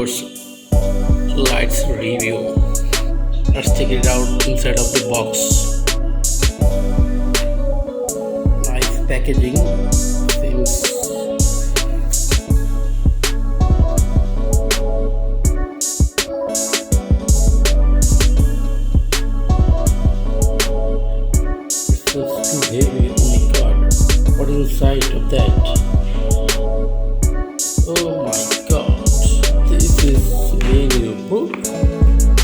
Freebuds Lite's review. Let's check it out inside of the box. Nice packaging. Seems it's just too heavy. Oh my god. What is inside of that? Oh my god. This is really a book.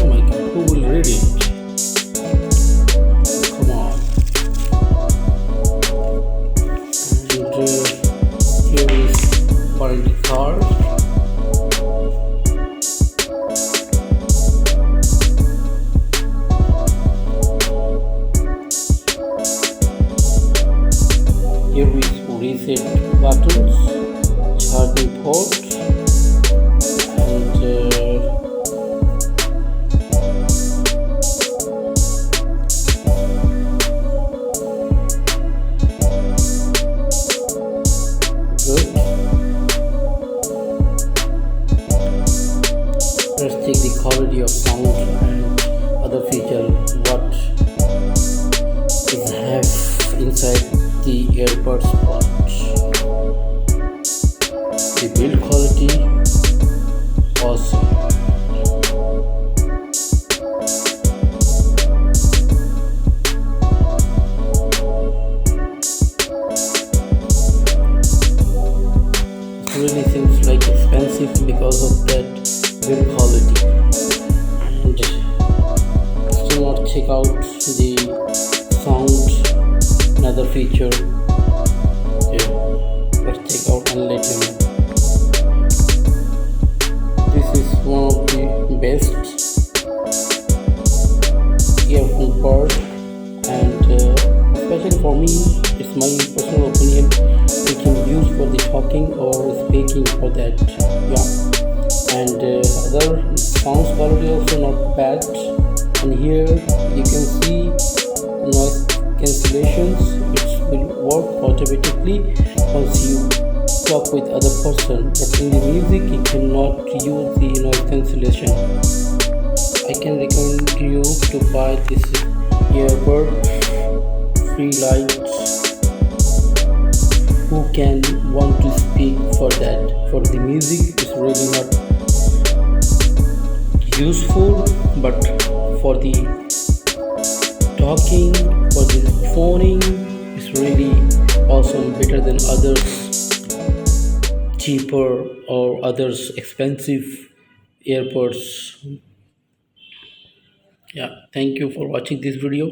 Oh my god, who will read it? Come on. And here is warranty card. Here is reset buttons, charging port, and good. Let's check the quality of sound and other feature what is have inside the AirPods pod. The build quality awesome. It really seems like expensive because of that build quality. And still not check out the sound, another feature. Yeah, let's check out and let you know. This is one of the best earphone pod, and especially for me, it's my personal opinion. We can use for the talking or speaking for that. Yeah, and other sound quality also not bad. And here you can see noise cancellations. It will work automatically once you talk with other person, but in the music you cannot use the noise cancellation. I can recommend you to buy this earbud free light. Who can want to speak for that? For the music it's really not useful, but for the talking, for the phoning, it's really awesome, better than others cheaper or others expensive airports. Yeah, thank you for watching this video.